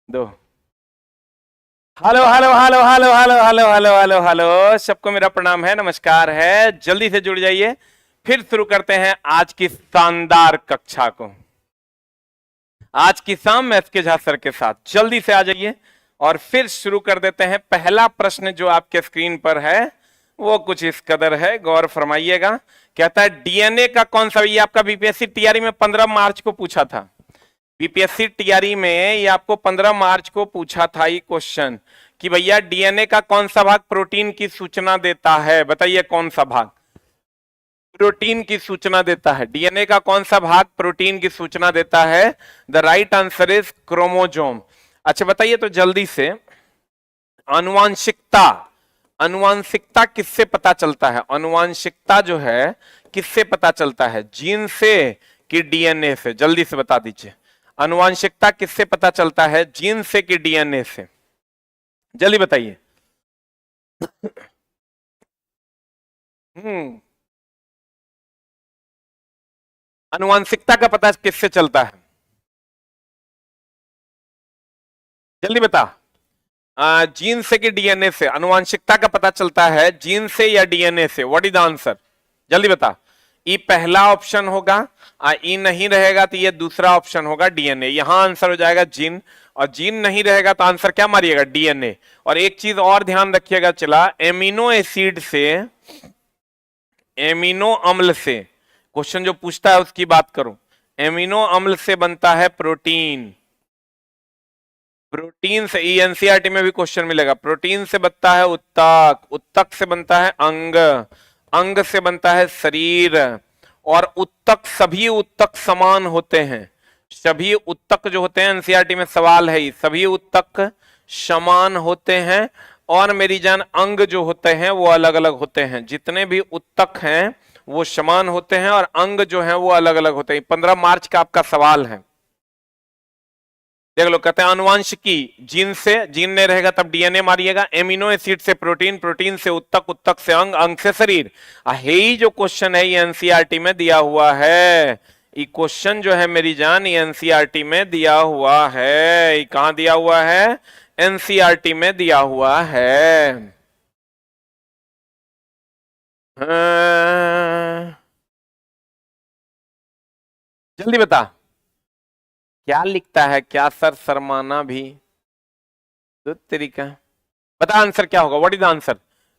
दो। Hello hello hello hello hello hello hello hello hello, सबको मेरा प्रणाम है, नमस्कार है। जल्दी से जुड़ जाइए, फिर शुरू करते हैं आज की शानदार कक्षा को। आज की शाम मैं एसके झा सर के साथ, जल्दी से आ जाइए और फिर शुरू कर देते हैं। पहला प्रश्न जो आपके स्क्रीन पर है वो कुछ इस कदर है, गौर फरमाइएगा। कहता है डीएनए का कौन सा, ये आपका बीपीएससी टीआरई में 15 मार्च को पूछा था। बीपीएससी टीआरई में ये आपको 15 मार्च को पूछा था ये क्वेश्चन कि भैया डीएनए का कौन सा भाग प्रोटीन की सूचना देता है। बताइए कौन सा भाग प्रोटीन की सूचना देता है। डीएनए का कौन सा भाग प्रोटीन की सूचना देता है? The right answer is chromosome. अच्छा बताइए तो जल्दी से, अनुवांशिकता, अनुवांशिकता किससे पता चलता है? अनुवांशिकता जो है किससे पता चलता है, जीन से कि डीएनए से? जल्दी से बता दीजिए, अनुवांशिकता किससे पता चलता है, जीन से कि डीएनए से? जल्दी बताइए। अनुवांशिकता का पता किससे चलता है? जल्दी बता। जीन से कि डीएनए से? अनुवांशिकता का पता चलता है जीन से या डीएनए से? What is the answer? जल्दी बता। ई पहला ऑप्शन होगा, ई नहीं रहेगा तो ये दूसरा ऑप्शन होगा डीएनए। यहां आंसर हो जाएगा जीन, और जीन नहीं रहेगा तो आंसर क्या मारिएगा? डीएनए। और एक चीज और ध्यान रखिएगा, चला एमिनो एसिड से, एमिनो अम्ल से, क्वेश्चन जो पूछता है उसकी बात करूं, एमिनो अम्ल से बनता है प्रोटीन। प्रोटीन से, एनसीईआरटी में भी क्वेश्चन मिलेगा। प्रोटीन से बनता है उत्तक, उत्तक से बनता है अंग, अंग से बनता है शरीर। और उत्तक, सभी उत्तक समान होते हैं। सभी उत्तक जो होते हैं, एनसीईआरटी में सवाल है, सभी उत्तक समान होते हैं। और मेरी जान अंग जो होते हैं वो अलग अलग होते हैं। जितने भी उत्तक हैं वो समान होते हैं और अंग जो है वो अलग अलग होते हैं। 15 मार्च का आपका सवाल है, देख लो। कहते हैं अनुवांशिकी, जीन से, जीन नहीं रहेगा तब डीएनए मारिएगा। एमिनो एसिड से प्रोटीन, प्रोटीन से उत्तक, उत्तक से अंग, अंग से शरीर। यही जो क्वेश्चन है ये एनसीईआरटी में दिया हुआ है। ये क्वेश्चन जो है मेरी जान ये एनसीईआरटी में दिया हुआ है। ये कहां दिया हुआ है? एनसीईआरटी में दिया हुआ है। जल्दी बता क्या लिखता है, क्या सर शर्माना भी दो तरीका। बता आंसर क्या होगा, what is the answer?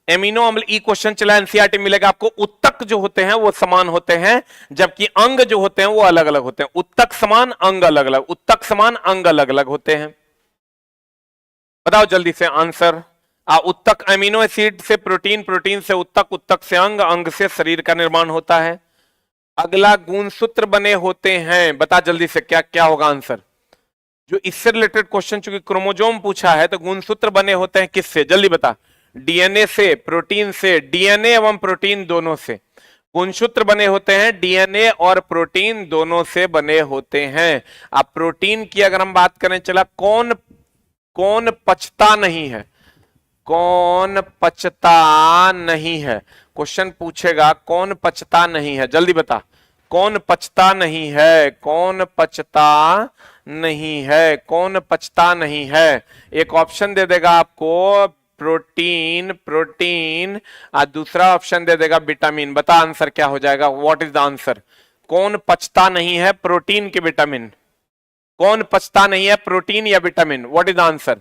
Amino अम्ल, ई क्वेश्चन चला एनसीईआरटी मिलेगा आपको। उत्तक जो होते हैं वो समान होते हैं, जबकि अंग जो होते हैं वो अलग अलग होते हैं। उत्तक समान, अंग अलग अलग, उत्तक समान, अंग अलग अलग होते हैं। बताओ जल्दी से आंसर। उत्तक एमिनो एसिड से प्रोटीन, प्रोटीन से उत्तक, उत्तक से अंग, अंग से शरीर का निर्माण होता है। अगला गुणसूत्र बने होते हैं, बता जल्दी से क्या क्या होगा आंसर? जो इससे रिलेटेड क्वेश्चन, चूंकि क्रोमोजोम पूछा है तो गुणसूत्र बने होते हैं किससे? जल्दी बता। डीएनए से, प्रोटीन से, डीएनए एवं प्रोटीन दोनों से। गुणसूत्र बने होते हैं डीएनए और प्रोटीन दोनों से बने होते हैं। अब प्रोटीन की अगर हम बात करें, चला कौन कौन पचता नहीं है? कौन पचता नहीं है? क्वेश्चन पूछेगा कौन पचता नहीं है, जल्दी बता। कौन पचता नहीं है? कौन पचता नहीं है? कौन पचता नहीं है? एक ऑप्शन दे देगा आपको प्रोटीन, प्रोटीन, और दूसरा ऑप्शन दे देगा विटामिन। बता आंसर क्या हो जाएगा, व्हाट इज द आंसर? कौन पचता नहीं है, प्रोटीन के विटामिन? कौन पचता नहीं है, प्रोटीन या vitamin? What is the answer?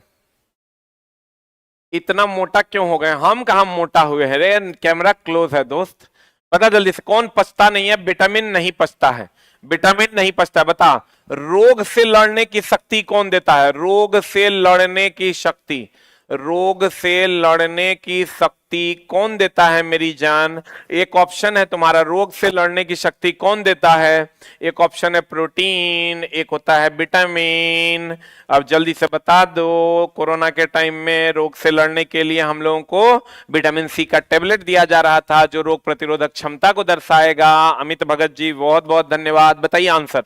इतना मोटा क्यों हो गए? हम कहा मोटा हुए हैं रे, कैमरा क्लोज है दोस्त। बता जल्दी से, कौन पचता नहीं है? विटामिन नहीं पचता है, विटामिन नहीं पचता है। बता, रोग से लड़ने की शक्ति कौन देता है? रोग से लड़ने की शक्ति, रोग से लड़ने की शक्ति कौन देता है मेरी जान? एक ऑप्शन है तुम्हारा, रोग से लड़ने की शक्ति कौन देता है? एक ऑप्शन है प्रोटीन, एक होता है विटामिन। अब जल्दी से बता दो। कोरोना के टाइम में रोग से लड़ने के लिए हम लोगों को विटामिन सी का टेबलेट दिया जा रहा था जो रोग प्रतिरोधक क्षमता को दर्शाएगा। अमित भगत जी बहुत बहुत धन्यवाद। बताइए आंसर।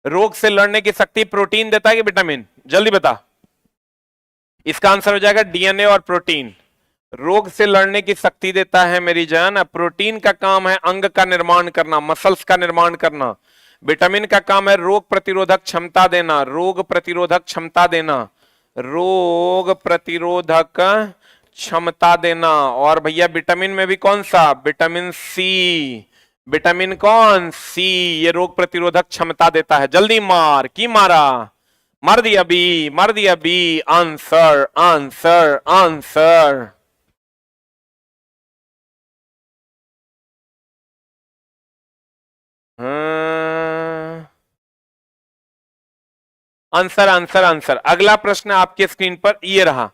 रोग से लड़ने की शक्ति प्रोटीन देता है कि विटामिन? जल्दी बता। इसका आंसर हो जाएगा डीएनए और प्रोटीन। रोग से लड़ने की शक्ति देता है मेरी जान। प्रोटीन का काम है अंग का निर्माण करना, मसल्स का निर्माण करना। विटामिन का काम है रोग प्रतिरोधक क्षमता देना, रोग प्रतिरोधक क्षमता देना, रोग प्रतिरोधक क्षमता देना। और भैया विटामिन में भी कौन सा, विटामिन सी, विटामिन कौन सी, ये रोग प्रतिरोधक क्षमता देता है। जल्दी मार, की मारा, मार दिया बी, मार दिया B. Answer answer answer. Answer answer answer. अगला प्रश्न आपके स्क्रीन पर ये रहा,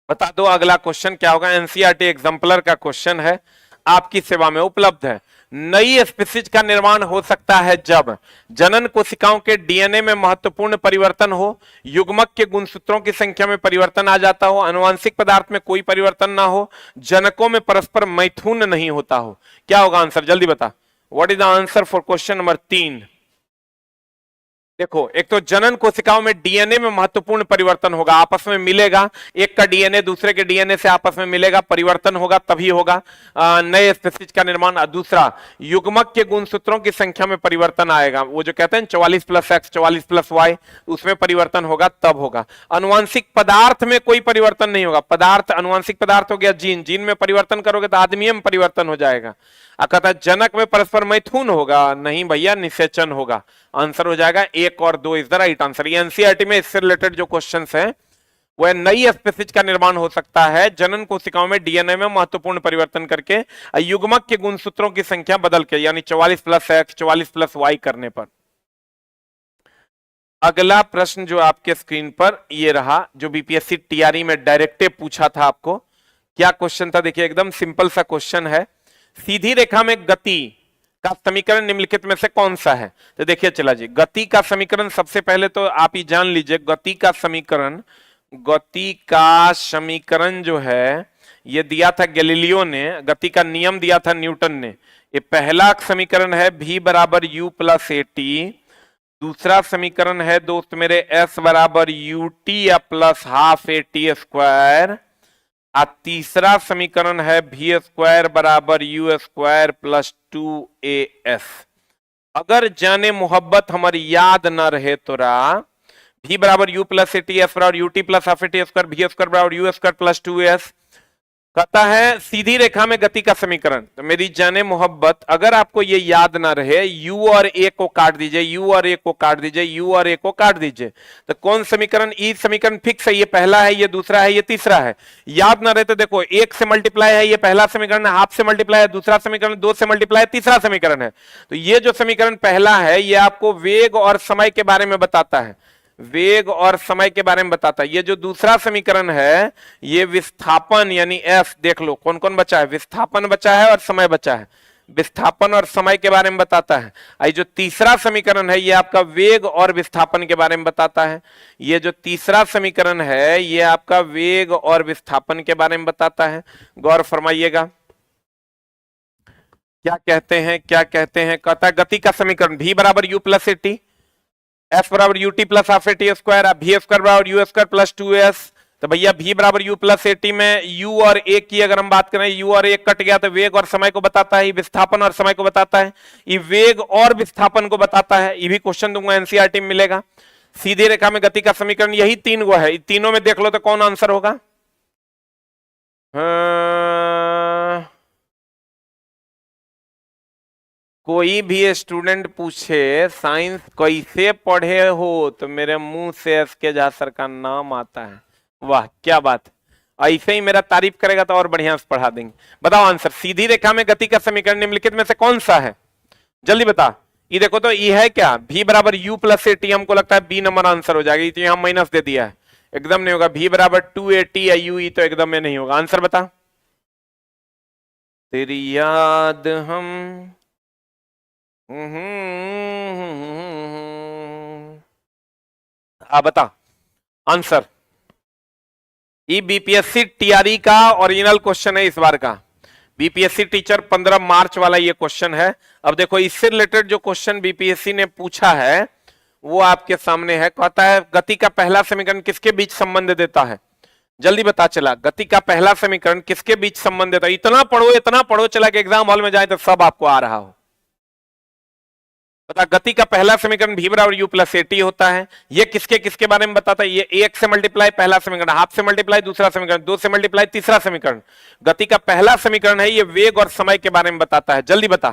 बता दो अगला क्वेश्चन क्या होगा। एनसीईआरटी एग्जाम्पलर का क्वेश्चन है, आपकी सेवा में उपलब्ध है। नई स्पीसीज का निर्माण हो सकता है जब जनन कोशिकाओं के डीएनए में महत्वपूर्ण परिवर्तन हो, युग्मक के गुणसूत्रों की संख्या में परिवर्तन आ जाता हो, आनुवंशिक पदार्थ में कोई परिवर्तन ना हो, जनकों में परस्पर मैथुन नहीं होता हो। क्या होगा आंसर, जल्दी बता। What is the answer for question number 3? देखो, एक तो जनन कोशिकाओं में डीएनए में महत्वपूर्ण परिवर्तन होगा, आपस में मिलेगा, एक का डीएनए दूसरे के डीएनए से आपस में मिलेगा, परिवर्तन होगा, तभी होगा नए स्पीसीज का निर्माण। दूसरा, युग्मक के गुणसूत्रों की संख्या में परिवर्तन आएगा, वो जो कहते हैं 44+X 44+Y, उसमें परिवर्तन होगा, तब होगा। अनुवांशिक पदार्थ में कोई परिवर्तन नहीं होगा, पदार्थ अनुवांशिक पदार्थ हो गया जीन, जीन में परिवर्तन करोगे तो आदमी में परिवर्तन हो जाएगा। कहता है जनक में परस्पर मैथुन होगा, नहीं भैया निषेचन होगा। आंसर हो जाएगा 1 और 2 इज द राइट आंसर। ये एनसीईआरटी में इससे रिलेटेड जो क्वेश्चंस हैं वह नई स्पीसीज का निर्माण हो सकता है जनन कोशिकाओं में डीएनए में महत्वपूर्ण परिवर्तन करके, युग्मक के गुणसूत्रों की संख्या बदल के, यानी 44+X 44+Y करने पर। अगला प्रश्न जो आपके स्क्रीन पर ये रहा, जो बीपीएससी टीआरई में डायरेक्टिव पूछा था आपको, क्या क्वेश्चन था देखिए, एकदम सिंपल सा क्वेश्चन है। सीधी रेखा में गति का समीकरण निम्नलिखित में से कौन सा है? तो देखिए चला जी, गति का समीकरण सबसे पहले तो आप ही जान लीजिए, गति का समीकरण, गति का समीकरण जो है ये दिया था गैलीलियो ने, गति का नियम दिया था न्यूटन ने। ये पहला समीकरण है v बराबर u प्लस AT, दूसरा समीकरण है दोस्त मेरे s बराबर ut या प्लस हाफ AT स्क्वायर, तीसरा समीकरण है v स्क्वायर बराबर u स्क्वायर प्लस 2as। अगर जाने मोहब्बत हमारी याद ना रहे तो v बराबर u प्लस AT, s बराबर ut plus half AT square, v square बराबर u स्क्वायर प्लस 2as। कहता है सीधी रेखा में गति का समीकरण। तो मेरी जाने मोहब्बत, अगर आपको ये याद ना रहे, u और a को काट दीजिए, u और a को काट दीजिए, u और a को काट दीजिए, तो कौन समीकरण, ई समीकरण फिक्स है, ये पहला है, ये दूसरा है, ये तीसरा है। याद ना रहे तो देखो, 1 से मल्टीप्लाई है, ये पहला समीकरण है, हाफ से मल्टीप्लाई है दूसरा समीकरण, 2 से मल्टीप्लाई तीसरा समीकरण है। तो ये जो समीकरण पहला है ये आपको वेग और समय के बारे में बताता है, वेग और समय के बारे में बताता है। ये जो दूसरा समीकरण है ये विस्थापन यानी f, देख लो कौन कौन बचा है, विस्थापन बचा है और समय बचा है, विस्थापन और समय के बारे में बताता है। ये जो तीसरा समीकरण है ये आपका वेग और विस्थापन के बारे में बताता है। ये जो तीसरा समीकरण है ये आपका वेग और विस्थापन के बारे में बताता है। गौर फरमाइएगा क्या कहते हैं, क्या कहते हैं। कहता है गति का समीकरण v बराबर u प्लस AT, s बराबर ut plus half AT square, v square बराबर u स्क्वायर प्लस 2s। तो भैया v बराबर u प्लस AT में u और a की अगर हम बात करें, u और a कट गया तो वेग और समय को बताता है, विस्थापन और समय को बताता है, ये वेग और विस्थापन को बताता है। ये भी क्वेश्चन दूंगा एनसीईआरटी में मिलेगा। सीधी रेखा में गति का समीकरण यही 3 गो है, तीनों में देख लो तो कौन आंसर होगा। कोई भी स्टूडेंट पूछे साइंस कैसे पढ़े हो तो मेरे मुंह से एसके झा सर का नाम आता है। वाह क्या बात, ऐसे ही मेरा तारीफ करेगा तो और बढ़िया से पढ़ा देंगे। बताओ आंसर, सीधी रेखा में गति का समीकरण निम्नलिखित में से कौन सा है, जल्दी बता। ये देखो तो ये है क्या, v बराबर u प्लस AT, हमको लगता है बी नंबर आंसर हो जाएगा, तो यहां माइनस दे दिया है, एकदम नहीं होगा। v बराबर 2AT या u, तो एकदम में नहीं होगा। आंसर बता। तेरी याद हम बता आंसर। ये बीपीएससी टीआरई का ओरिजिनल क्वेश्चन है इस बार का, बीपीएससी टीचर 15 मार्च वाला ये क्वेश्चन है। अब देखो इससे रिलेटेड जो क्वेश्चन बीपीएससी ने पूछा है वो आपके सामने है। कहता है गति का पहला समीकरण किसके बीच संबंध देता है, जल्दी बता। चला गति का पहला समीकरण किसके बीच संबंध देता है। इतना पढ़ो चला कि एग्जाम हॉल में जाए तो सब आपको आ रहा हो। बता, गति का पहला समीकरण v बराबर u प्लस at होता है। ये किसके किसके बारे में बताता है? ये एक से मल्टीप्लाई पहला समीकरण, हाफ से मल्टीप्लाई दूसरा समीकरण, दो से मल्टीप्लाई तीसरा समीकरण। गति का पहला समीकरण है, ये वेग और समय के बारे में बताता है। जल्दी बता,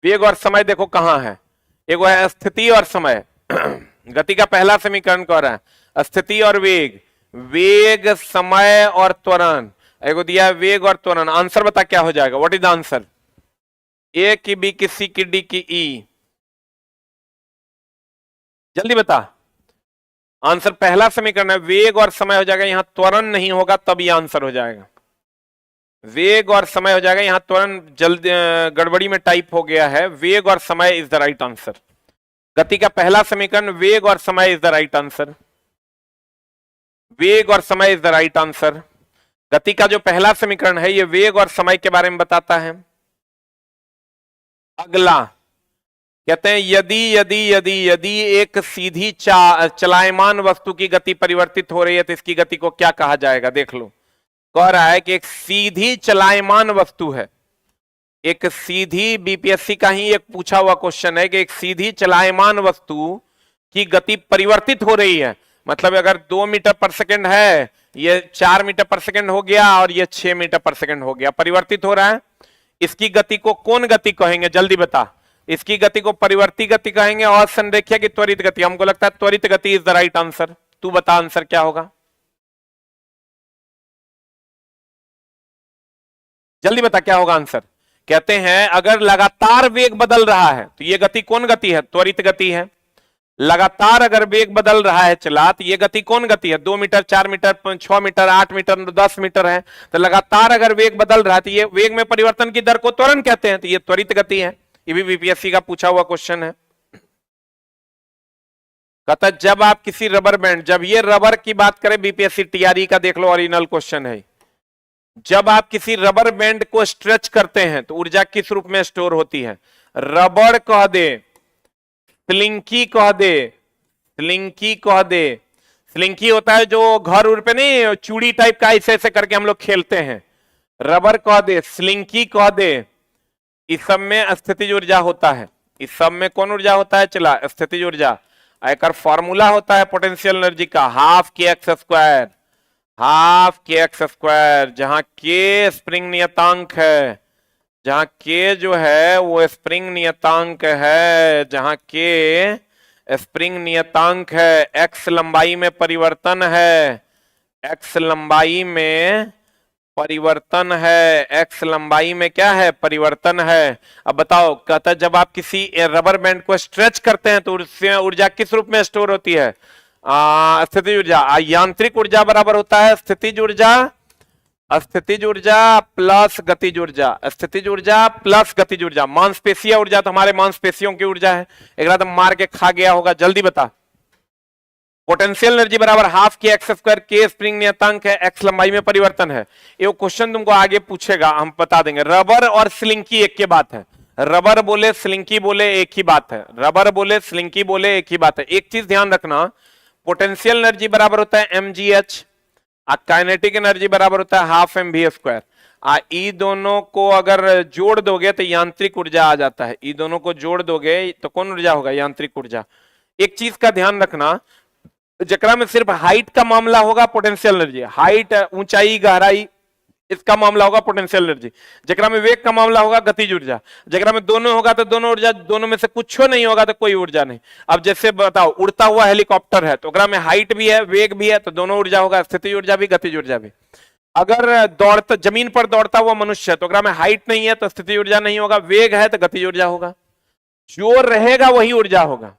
वेग और समय देखो कहां है। एक है स्थिति और समय। गति का पहला समीकरण कह रहा है स्थिति और वेग, वेग समय और त्वरण। एक दिया है वेग और त्वरण। आंसर बता क्या हो जाएगा? What is the answer? A की बी की सी की डी की ई। जल्दी बता। आंसर पहला समीकरण है, वेग और समय हो जाएगा, यहां त्वरण नहीं होगा तब यह आंसर हो जाएगा। वेग और समय हो जाएगा, यहां त्वरण जल्दी गड़बड़ी में टाइप हो गया है। वेग और समय इज द राइट आंसर। गति का पहला समीकरण वेग और समय इज द राइट आंसर। वेग और समय इज द राइट आंसर। गति का जो पहला समीकरण है ये वेग और समय के बारे में बताता है। अगला कहते हैं यदि यदि यदि यदि एक सीधी चलायमान वस्तु की गति परिवर्तित हो रही है तो इसकी गति को क्या कहा जाएगा? देख लो, कह रहा है कि एक सीधी चलायमान वस्तु है। एक सीधी, बीपीएससी का ही एक पूछा हुआ क्वेश्चन है कि एक सीधी चलायमान वस्तु की गति परिवर्तित हो रही है। मतलब अगर 2 मीटर पर सेकंड है, ये 4 मीटर पर सेकंड हो गया और ये 6 मीटर पर सेकंड हो गया, परिवर्तित हो रहा है। इसकी गति को कौन गति कहेंगे? जल्दी बता। इसकी गति को परिवर्ती गति कहेंगे और संरेखीय की त्वरित गति। हमको लगता है त्वरित गति इज द राइट आंसर। तू बता आंसर क्या होगा? जल्दी बता क्या होगा आंसर। कहते हैं अगर लगातार वेग बदल रहा है तो ये गति कौन गति है? त्वरित गति है। लगातार अगर वेग बदल रहा है चला तो ये गति कौन गति है? 2 metre, 4 metre, 6 metre, 8 metre, 10 metre है। तो लगातार अगर वेग बदल रहा है तो ये वेग में परिवर्तन की दर को त्वरण कहते हैं, तो ये त्वरित गति है। ये भी बीपीएससी का पूछा हुआ क्वेश्चन है। कहता जब आप किसी रबर बैंड, जब ये रबर की बात करें, बीपीएससी टीआरई का देख लो, ओरिजिनल क्वेश्चन है। जब आप किसी रबर बैंड को स्ट्रेच करते हैं तो ऊर्जा किस रूप में स्टोर होती है? रबड़ कह दे, स्लिंकी कह दे, स्लिंकी कह दे। स्लिंकी होता है जो घर उर पे नहीं, चूड़ी टाइप का ऐसे ऐसे करके हम लोग खेलते हैं। रबर कह दे, स्लिंकी कह दे। इस सब में स्थितिज ऊर्जा होता है। इस सब में कौन ऊर्जा होता है? चला, स्थितिज ऊर्जा। एक फॉर्मूला होता है पोटेंशियल एनर्जी का, हाफ के एक्स स्क्वायर, हाफ के एक्स स्क्वायर, जहां के स्प्रिंग नियतांक है, जहां के जो है वो स्प्रिंग नियतांक है, जहां के स्प्रिंग नियतांक है, एक्स लंबाई में परिवर्तन है, एक्स लंबाई में परिवर्तन है, एक्स लंबाई में क्या है? परिवर्तन है। अब बताओ, कहता है जब आप किसी रबर बैंड को स्ट्रेच करते हैं तो उससे ऊर्जा किस रूप में स्टोर होती है? स्थितिज ऊर्जा। यांत्रिक ऊर्जा बराबर होता है स्थितिज ऊर्जा, स्थितिज ऊर्जा प्लस गतिज ऊर्जा, स्थितिज ऊर्जा प्लस गतिज ऊर्जा। मांसपेशीय ऊर्जा तो हमारे मांसपेशियों की ऊर्जा है, एक तो मार के खा गया होगा। जल्दी बता। पोटेंशियल एनर्जी बराबर हाफ के एक्स स्क्वायर, के स्प्रिंग नियतांक है, एक्स लंबाई में परिवर्तन है। ये क्वेश्चन तुमको आगे पूछेगा, हम बता देंगे। रबर और स्लिंकी एक की बात है। रबर बोले स्लिंकी बोले एक ही बात है। रबर बोले स्लिंकी बोले एक ही बात है। एक चीज ध्यान रखना, पोटेंशियल एनर्जी बराबर होता है mgh, काइनेटिक एनर्जी बराबर होता है हाफ mv स्क्वायर। ई दोनों को अगर जोड़ दोगे तो यांत्रिक ऊर्जा आ जाता है। ई दोनों को जोड़ दोगे तो कौन ऊर्जा होगा? यांत्रिक ऊर्जा। एक चीज का ध्यान रखना, जकरा में सिर्फ हाइट का मामला होगा पोटेंशियल एनर्जी, हाइट, ऊंचाई, गहराई, इसका मामला होगा पोटेंशियल एनर्जी। जकरा में वेग का मामला होगा गतिज ऊर्जा। जकरा में दोनों होगा तो दोनों ऊर्जा, दोनों में से कुछ नहीं होगा तो कोई ऊर्जा नहीं। अब जैसे बताओ, उड़ता हुआ हेलीकॉप्टर है तो ओकरा में हाइट भी है, वेग भी है, तो दोनों ऊर्जा होगा, स्थितिज ऊर्जा भी, गतिज ऊर्जा भी। अगर दौड़ता, जमीन पर दौड़ता हुआ मनुष्य है तो ओकरा में हाइट नहीं है तो स्थितिज ऊर्जा नहीं होगा, वेग है तो गतिज ऊर्जा होगा। जो रहेगा वही ऊर्जा होगा।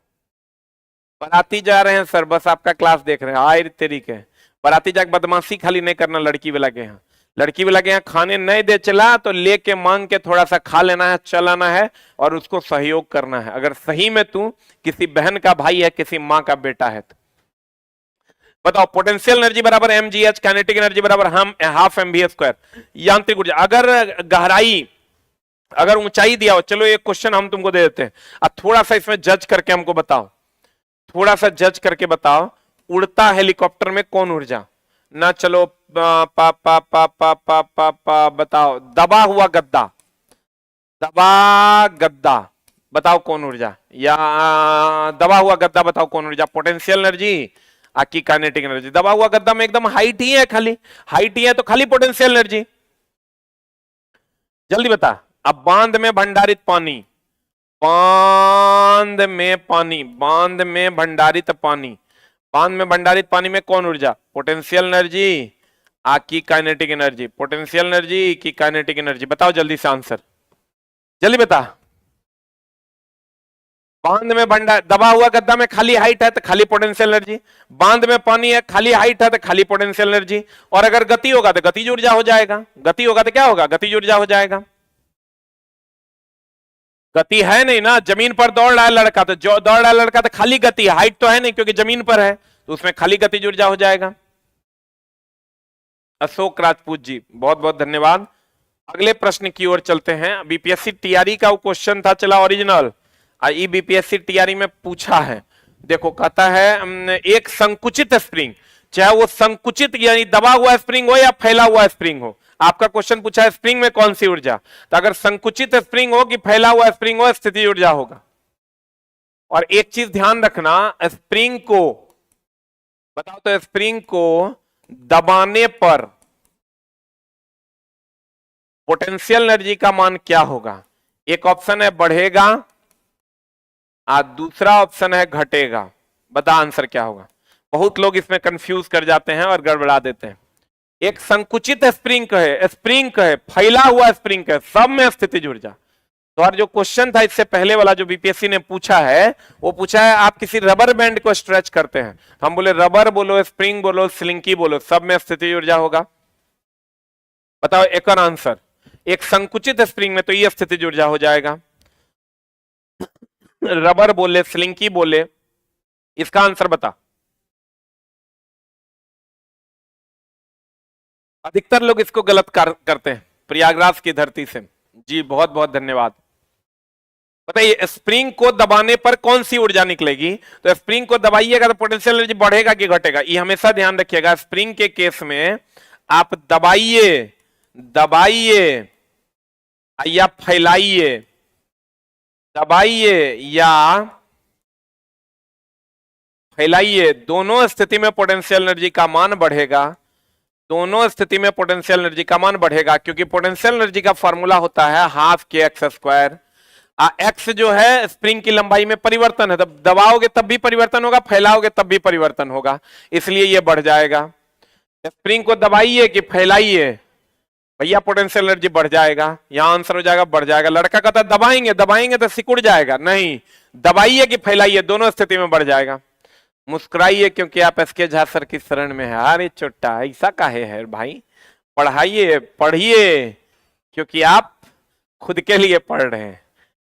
बाराती जा रहे हैं सर, बस आपका क्लास देख रहे हैं। आए तेरी के बाराती जाके बदमाशी खाली नहीं करना लड़की वाला के यहाँ। लड़की वाला के यहाँ खाने नहीं दे चला तो लेके मांग के थोड़ा सा खा लेना है, चलाना है और उसको सहयोग करना है। अगर सही में तू किसी बहन का भाई है, किसी माँ का बेटा है तो बताओ। पोटेंशियल एनर्जी बराबर mgh, काइनेटिक एनर्जी बराबर हम हाफ mv स्क्वायर। यांत्रिक ऊर्जा, अगर गहराई, अगर ऊंचाई दिया हो, चलो एक क्वेश्चन हम तुमको दे देते हैं, अब थोड़ा सा इसमें जज करके हमको बताओ, थोड़ा सा जज करके बताओ। उड़ता हेलीकॉप्टर में कौन ऊर्जा? ना चलो पा पा पा पा पा पा पा बताओ। दबा हुआ गद्दा, दबा गद्दा, बताओ कौन ऊर्जा, या दबा हुआ गद्दा बताओ कौन ऊर्जा, पोटेंशियल एनर्जी आकी काइनेटिक एनर्जी। दबा हुआ गद्दा में एकदम हाइट ही है, खाली हाइट ही है तो खाली पोटेंशियल एनर्जी। जल्दी बता। अब बांध में भंडारित पानी, बांध में पानी, बांध में भंडारित पानी, बांध में भंडारित पानी में कौन ऊर्जा, पोटेंशियल एनर्जी आकी काइनेटिक एनर्जी, पोटेंशियल एनर्जी की काइनेटिक एनर्जी। बताओ जल्दी से आंसर, जल्दी बता। बांध में भंडार, दबा हुआ गद्दा में खाली हाइट है तो खाली पोटेंशियल एनर्जी, बांध में पानी है खाली हाइट है तो खाली पोटेंशियल एनर्जी, और अगर गति होगा तो गतिज ऊर्जा हो जाएगा, गति होगा तो क्या होगा, गतिज ऊर्जा हो जाएगा। गति है नहीं ना, जमीन पर दौड़ रहा है लड़का, तो जो दौड़ रहा है लड़का तो खाली गति है, हाइट तो है नहीं क्योंकि जमीन पर है, तो उसमें खाली गतिज ऊर्जा हो जाएगा। अशोक राजपूत जी बहुत बहुत धन्यवाद। अगले प्रश्न की ओर चलते हैं। बीपीएससी टीआरई का वो क्वेश्चन था, चला ओरिजिनल, आई बीपीएससी टीआरई में पूछा है। देखो कहता है एक संकुचित स्प्रिंग, चाहे वो संकुचित यानी दबा हुआ स्प्रिंग हो या फैला हुआ स्प्रिंग हो, आपका क्वेश्चन पूछा है स्प्रिंग में कौन सी ऊर्जा, तो अगर संकुचित स्प्रिंग हो कि फैला हुआ स्प्रिंग हो, स्थितिज ऊर्जा होगा। और एक चीज ध्यान रखना, स्प्रिंग को बताओ तो स्प्रिंग को दबाने पर पोटेंशियल एनर्जी का मान क्या होगा। एक ऑप्शन है बढ़ेगा और दूसरा ऑप्शन है घटेगा। बता आंसर क्या होगा। बहुत लोग इसमें कंफ्यूज कर जाते हैं और गड़बड़ा देते हैं। एक संकुचित स्प्रिंग कहे, स्प्रिंग कहे, फैला हुआ स्प्रिंग कहे, सब में स्थितिज ऊर्जा। तो और जो क्वेश्चन था इससे पहले वाला जो बीपीएससी ने पूछा है, वो पूछा है आप किसी रबर बैंड को स्ट्रेच करते हैं, हम बोले रबर बोलो, स्प्रिंग बोलो, स्लिंकी बोलो, सब में स्थितिज ऊर्जा होगा। बताओ एक और आंसर। एक संकुचित स्प्रिंग में तो ये स्थितिज ऊर्जा हो जाएगा, रबर बोले, स्लिंकी बोले, इसका आंसर बता। अधिकतर लोग इसको गलत करते हैं, प्रयागराज की धरती से जी बहुत बहुत धन्यवाद। बताइए स्प्रिंग को दबाने पर कौन सी ऊर्जा निकलेगी, तो स्प्रिंग को दबाइएगा तो पोटेंशियल एनर्जी बढ़ेगा कि घटेगा, ये हमेशा ध्यान रखिएगा। स्प्रिंग के केस में आप दबाइए, दबाइए या फैलाइए, दबाइए या फैलाइए, दोनों स्थिति में पोटेंशियल एनर्जी का मान बढ़ेगा, दोनों स्थिति में पोटेंशियल एनर्जी का मान बढ़ेगा, क्योंकि पोटेंशियल एनर्जी का फॉर्मूला होता है हाफ के एक्स स्क्वायर। एक्स जो है स्प्रिंग की लंबाई में परिवर्तन है, तब दबाओगे तब भी परिवर्तन होगा, फैलाओगे तब भी परिवर्तन होगा, इसलिए ये बढ़ जाएगा। स्प्रिंग को दबाइए कि फैलाइए, भैया पोटेंशियल एनर्जी बढ़ जाएगा, यहां आंसर हो जाएगा बढ़ जाएगा। लड़का कहता दबाएंगे, दबाएंगे तो सिकुड़ जाएगा, नहीं, दबाइए कि फैलाइए, दोनों स्थिति में बढ़ जाएगा। मुस्कुराइए क्योंकि आप एसके झा सर की शरण में है। अरे छोटा ऐसा काहे है भाई, पढ़ाइए, पढ़िए, क्योंकि आप खुद के लिए पढ़ रहे हैं।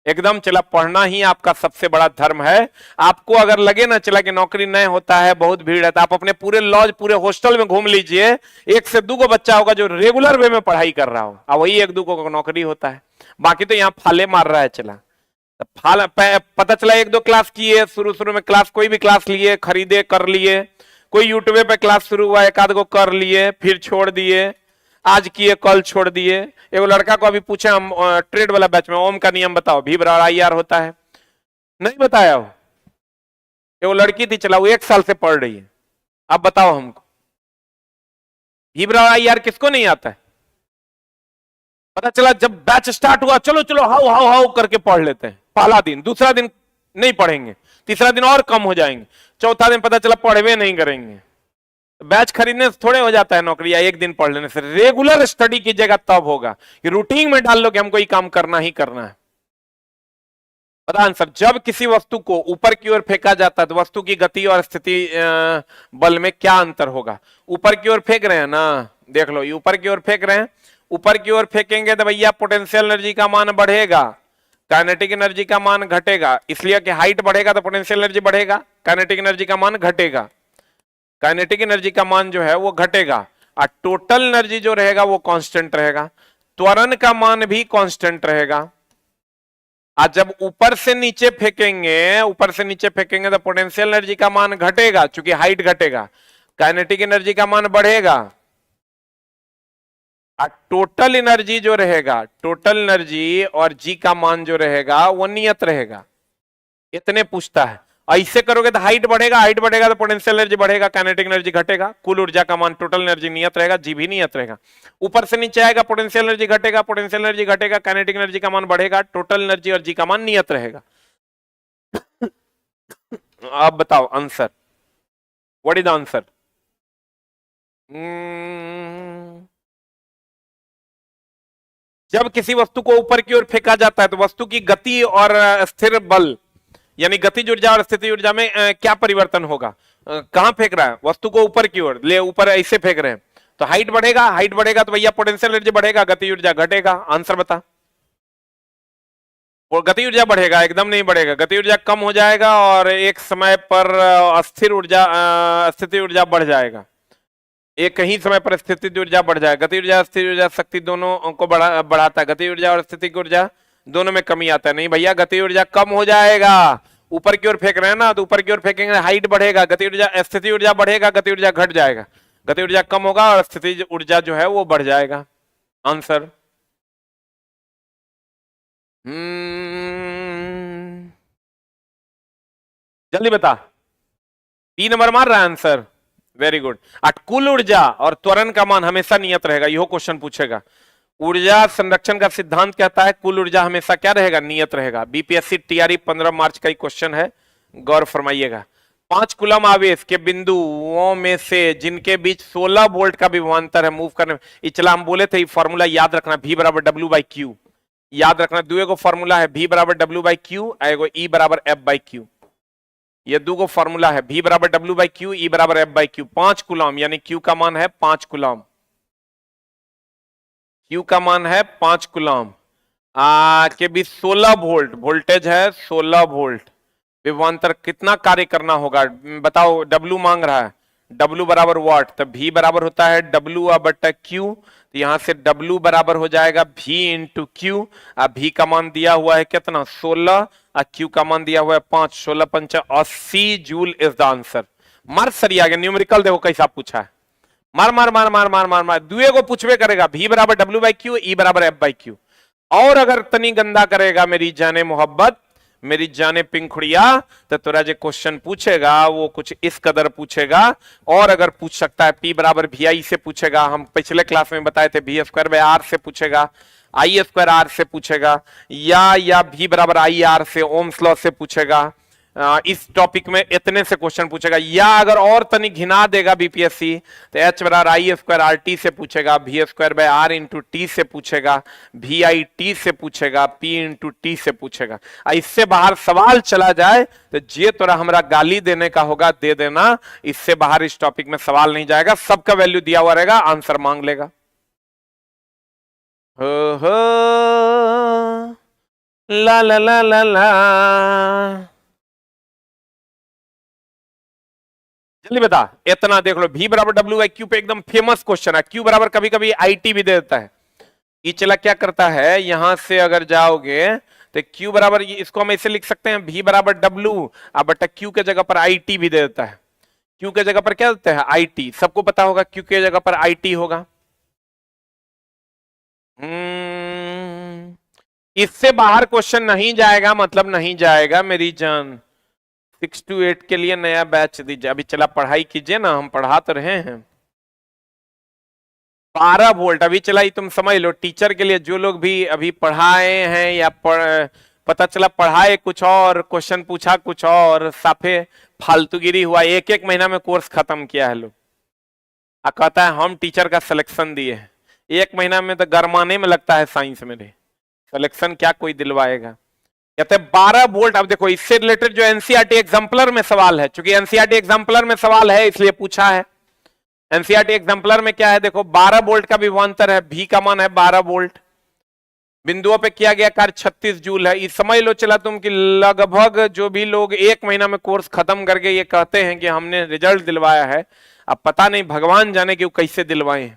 एकदम चला, पढ़ना ही आपका सबसे बड़ा धर्म है। आपको अगर लगे ना चला कि नौकरी नहीं होता है, बहुत भीड़ है, तो आप अपने पूरे लॉज, पूरे हॉस्टल में घूम लीजिए, एक से दो को बच्चा होगा जो रेगुलर वे में पढ़ाई कर रहा हो, और वही एक दो को नौकरी होता है, बाकी तो यहाँ फाले मार रहा है। चला फाल पता चला एक दो क्लास किए, शुरू में क्लास, कोई भी क्लास लिए, खरीदे, कर लिए, कोई यूट्यूब पे क्लास शुरू हुआ, एक आध को कर लिए, फिर छोड़ दिए, आज किए कल छोड़ दिए। एक लड़का को अभी पूछा हम ट्रेड वाला बैच में, ओम का नियम बताओ, भी बराबर आई आर होता है, नहीं बताया वो। वो लड़की थी चला, वो 1 साल से पढ़ रही है, अब बताओ हमको भी बराबर आई आर किसको नहीं आता है। पता चला जब बैच स्टार्ट हुआ, चलो चलो हाउ हाउ हाउ करके पढ़ लेते हैं, पहला दिन, दूसरा दिन नहीं पढ़ेंगे, तीसरा दिन और कम हो जाएंगे, चौथा दिन पता चला पढ़वे नहीं करेंगे। बैच खरीदने से थोड़े हो जाता है नौकरी, या एक दिन पढ़ लेने से। रेगुलर स्टडी कीजिएगा तब होगा, कि रूटीन में डाल लो कि हमको ये काम करना ही करना है। पता आंसर, जब किसी वस्तु को ऊपर की ओर फेंका जाता है तो वस्तु की गति और स्थिति बल में क्या अंतर होगा। ऊपर की ओर फेंक रहे हैं ना, देख लो, ये ऊपर की ओर फेंक रहे हैं, ऊपर की ओर फेंकेंगे तो भैया पोटेंशियल एनर्जी का मान बढ़ेगा, काइनेटिक एनर्जी का मान घटेगा, इसलिए कि हाइट बढ़ेगा तो पोटेंशियल एनर्जी बढ़ेगा, काइनेटिक एनर्जी का मान घटेगा, काइनेटिक एनर्जी का मान जो है वो घटेगा, और टोटल एनर्जी जो रहेगा वो कांस्टेंट रहेगा, त्वरण का मान भी कांस्टेंट रहेगा। आज जब ऊपर से नीचे फेंकेंगे, ऊपर से नीचे फेंकेंगे तो पोटेंशियल एनर्जी का मान घटेगा, क्योंकि हाइट घटेगा, काइनेटिक एनर्जी का मान बढ़ेगा। टोटल एनर्जी जो रहेगा, टोटल एनर्जी और जी का मान जो रहेगा वो नियत रहेगा, इतने पूछता है। ऐसे करोगे तो हाइट बढ़ेगा, हाइट बढ़ेगा तो पोटेंशियल एनर्जी बढ़ेगा, काइनेटिक एनर्जी घटेगा, कुल ऊर्जा का मान टोटल एनर्जी नियत रहेगा, जी भी नियत रहेगा। ऊपर से नीचे आएगा, पोटेंशियल एनर्जी घटेगा, पोटेंशियल एनर्जी घटेगा, काइनेटिक एनर्जी का मान बढ़ेगा, टोटल एनर्जी और जी का मान नियत रहेगा। आप बताओ answer, what is the answer? जब किसी वस्तु को ऊपर की ओर फेंका जाता है तो वस्तु की गति और स्थिर बल यानी गतिज ऊर्जा और स्थिति ऊर्जा में क्या परिवर्तन होगा? कहां फेंक रहा है? वस्तु को ऊपर की ओर, ले ऊपर ऐसे फेंक रहे हैं तो हाइट बढ़ेगा, हाइट बढ़ेगा तो भैया पोटेंशियल एनर्जी बढ़ेगा, गति ऊर्जा घटेगा। आंसर बता। और गति ऊर्जा बढ़ेगा? एकदम नहीं बढ़ेगा, गति ऊर्जा कम हो जाएगा और एक समय पर अस्थिर ऊर्जा स्थिति ऊर्जा बढ़ जाएगा। एक ही समय पर स्थिति ऊर्जा बढ़ जाएगा। गति ऊर्जा स्थिति ऊर्जा शक्ति दोनों को बढ़ाता है, गति ऊर्जा और स्थिति ऊर्जा दोनों में कमी आता है। नहीं भैया, गति ऊर्जा कम हो जाएगा। ऊपर की ओर फेंक रहे हैं ना, तो ऊपर की ओर फेंकेंगे हाइट बढ़ेगा, गति ऊर्जा स्थिति ऊर्जा बढ़ेगा, गति ऊर्जा घट जाएगा, गति ऊर्जा कम होगा और स्थिति ऊर्जा जो है वो बढ़ जाएगा। आंसर जल्दी बता। 3 नंबर मार रहा है आंसर, वेरी गुड। कुल ऊर्जा और त्वरण का मान हमेशा नियत रहेगा, यह क्वेश्चन पूछेगा। ऊर्जा संरक्षण का सिद्धांत कहता है कुल ऊर्जा हमेशा क्या रहेगा? नियत रहेगा। बीपीएससी टीआरई 15 मार्च का ही क्वेश्चन है, गौर फरमाइएगा। 5 कूलम आवेश के बिंदुओं में से जिनके बीच 16 वोल्ट का विभवांतर है मूव करने में, इचला हम बोले थे फॉर्मूला याद रखना, V बराबर W बाई क्यू याद रखना। दुए को फॉर्मूला है V बराबर W बाई क्यू, एगो E बराबर F बाई क्यू। ये दो को फॉर्मूला है, V बराबर W बाई क्यू, E बराबर F बाई क्यू। 5 कूलम यानी Q का मान है 5 कूलम, Q का मान है 5 कूलम के बीच 16 वोल्ट, वोल्टेज है 16 वोल्ट। विभवांतर कितना कार्य करना होगा बताओ? W मांग रहा है, W बराबर वाट, तो V बराबर होता है W बटा Q, तो यहां से W बराबर हो जाएगा V इंटू क्यू। V का मान दिया हुआ है कितना? 16, और Q का मान दिया हुआ है 5, 16 पंच 80 जूल इज द आंसर। मार सरी आ गया, न्यूमेरिकल देखो कैसा पूछा है, मार मार मार मार मार मार मार। दुए को पूछवे करेगा, V बराबर W बाई क्यू, E बराबर F बाई क्यू। और अगर तनी गंदा करेगा मेरी जाने मोहब्बत, मेरी जाने पिंखुड़िया, तो तुरा जो क्वेश्चन पूछेगा वो कुछ इस कदर पूछेगा। और अगर पूछ सकता है P बराबर VI से पूछेगा, हम पिछले क्लास में बताए थे V स्क्वायर बाय R से पूछेगा, I स्क्वायर R से पूछेगा, या V बराबर IR से, ओम्स लॉ से पूछेगा। इस टॉपिक में इतने से क्वेश्चन पूछेगा। या अगर और तनी घिना देगा बीपीएससी तो H बराबर I स्क्वायर आर टी से पूछेगा, V square by R into T से पूछेगा, VI से पूछेगा, P इंटू टी से पूछेगा। इससे बाहर सवाल चला जाए तो जे तोरा हमरा गाली देने का होगा दे देना, इससे बाहर इस टॉपिक में सवाल नहीं जाएगा, सबका वैल्यू दिया हुआ रहेगा, आंसर मांग लेगा। हो ला ला ला ला ला। जल्दी बता। इतना देख लो, V बराबर W बाई क्यू पे एकदम फेमस क्वेश्चन है। Q बराबर कभी कभी IT भी दे देता है। ये चला क्या करता है, यहां से अगर जाओगे तो Q बराबर, इसको हम ऐसे लिख सकते हैं V बराबर W बटा Q के जगह पर IT भी दे देता है। Q के जगह पर क्या देते हैं? IT। सबको पता होगा Q के जगह पर IT होगा। इससे बाहर क्वेश्चन नहीं जाएगा, मतलब नहीं जाएगा मेरी जान। 6 to 8 के लिए नया बैच दीजिए। अभी चला पढ़ाई कीजिए ना, हम पढ़ा तो रहे हैं। 12 वोल्ट अभी चला, ही तुम समझ लो। टीचर के लिए जो लोग भी अभी पढ़ाए हैं या पता चला पढ़ाए कुछ और, क्वेश्चन पूछा कुछ और, साफे फालतूगिरी हुआ, एक एक महीना में कोर्स खत्म किया है लोग। कहता है हम टीचर का सिलेक्शन दिए हैं, 1 महीना में तो गरमाने में लगता है साइंस में। सिलेक्शन क्या कोई दिलवाएगा? कहते हैं 12 वोल्ट। अब देखो इससे रिलेटेड जो एनसीईआरटी एग्जाम्पलर में सवाल है, चूंकि एनसीईआरटी एग्जाम्पलर में सवाल है इसलिए पूछा है। एनसीईआरटी एग्जाम्पलर में क्या है देखो, 12 वोल्ट का विभवांतर है, V का मान है 12 वोल्ट, बिंदुओं पे किया गया कार्य 36 जूल है। ये समझ लो चला तुम कि लगभग जो भी लोग 1 महीना में कोर्स खत्म करके ये कहते हैं कि हमने रिजल्ट दिलवाया है, अब पता नहीं भगवान जाने कि वो कैसे दिलवाए।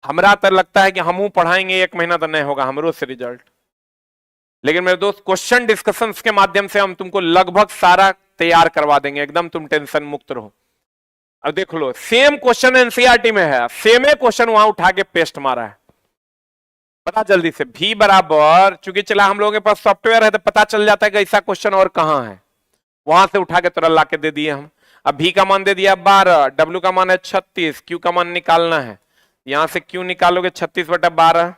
हमरा तो लगता है कि हम पढ़ाएंगे 1 महीना तो नहीं होगा हमरो से रिजल्ट। लेकिन मेरे दोस्त क्वेश्चन डिस्कशंस के माध्यम से हम तुमको लगभग सारा तैयार करवा देंगे, एकदम तुम टेंशन मुक्त रहो। अब देख लो, सेम क्वेश्चन एनसीईआरटी में है, सेम क्वेश्चन वहां उठा के पेस्ट मारा है। बता जल्दी से। V बराबर, चूंकि चला हम लोगों के पास सॉफ्टवेयर है तो पता चल जाता है कि ऐसा क्वेश्चन और कहां है, वहां से उठा के तुरंत लाके दे दिए हम। अब V का मान दे दिया 12, W का मान है 36, Q का मान निकालना है। यहां से Q निकालोगे 36/12,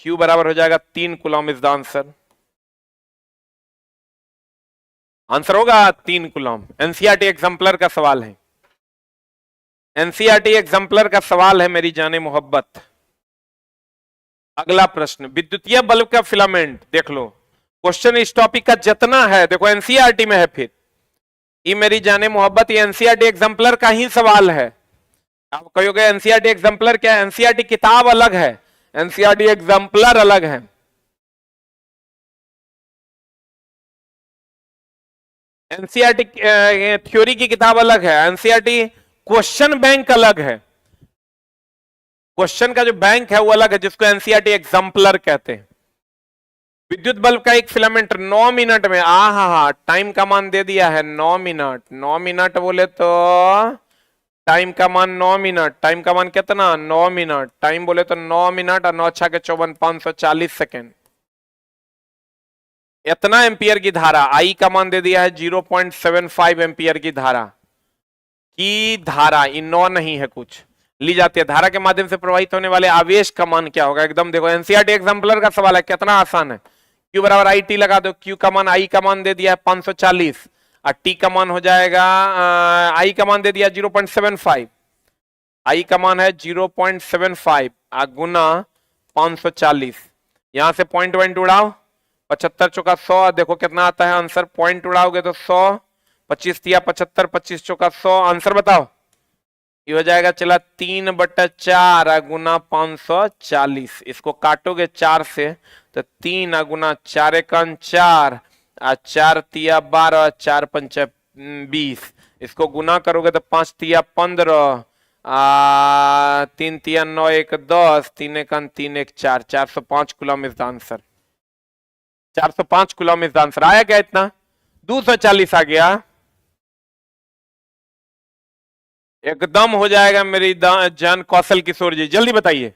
Q बराबर हो जाएगा 3 coulomb is the answer. Answer होगा 3 कूलम। एनसीईआरटी एग्जाम्पलर का सवाल है, एनसीईआरटी एग्जाम्पलर का सवाल है मेरी जाने मोहब्बत। अगला प्रश्न, विद्युतीय बल्ब का फिलामेंट, देख लो क्वेश्चन इस टॉपिक का जितना है, देखो एनसीईआरटी में है, फिर ये मेरी जाने मोहब्बत ये एनसीईआरटी एग्जाम्पलर का ही सवाल है। आप कहोगे एनसीईआरटी एग्जाम्पलर क्या है? एनसीईआरटी किताब अलग है, एनसीईआरटी एग्जाम्पलर अलग है। एनसीईआरटी थ्योरी की किताब अलग है, एनसीईआरटी क्वेश्चन बैंक अलग है। क्वेश्चन का जो बैंक है वो अलग है, जिसको एनसीईआरटी एग्जाम्पलर कहते हैं। विद्युत बल्ब का एक फिलामेंट 9 मिनट में, हा टाइम का मान दे दिया है 9 मिनट। 9 मिनट बोले तो टाइम का मान 9 मिनट, टाइम का मान कितना 9 मिनट, टाइम बोले तो 9 मिनट और 9 छा के 54, 540 सेकेंड। इतना एम्पियर की धारा, आई का मान दे दिया है 0.75 एम्पियर की धारा, इन 9 नहीं है कुछ ली जाती है। धारा के माध्यम से प्रवाहित होने वाले आवेश का मान क्या होगा? एकदम देखो एनसीईआरटी एग्जाम्पलर का सवाल है, कितना आसान है। Q बराबर आई टी लगा दो, Q का मान, आई का मान दे दिया है 540 और T का मान हो जाएगा, आई का मान दे दिया 0.75, आई का मान है 0.75 गुना 540। यहां से पॉइंट पॉइंट उड़ाओ, 75 चौका 100, देखो कितना आता है आंसर। पॉइंट उड़ाओगे तो 100, 25 तिया 75, 25 चौका 100, आंसर बताओ। ये हो जाएगा चला 3/4 गुना 540। इसको काटोगे 4 से तो 3 गुना 4 एकन 4, 4 तिया 12, 4 पंच 20। इसको गुना करोगे तो 5 तिया 15, 3 तिया 9, 1 10, 3 एकन 3 1 4, 405 coulomb is the answer. 405 coulomb is the answer. आया क्या इतना? 240 आ गया, एकदम हो जाएगा मेरी जान कौशल किशोर जी, जल्दी बताइए।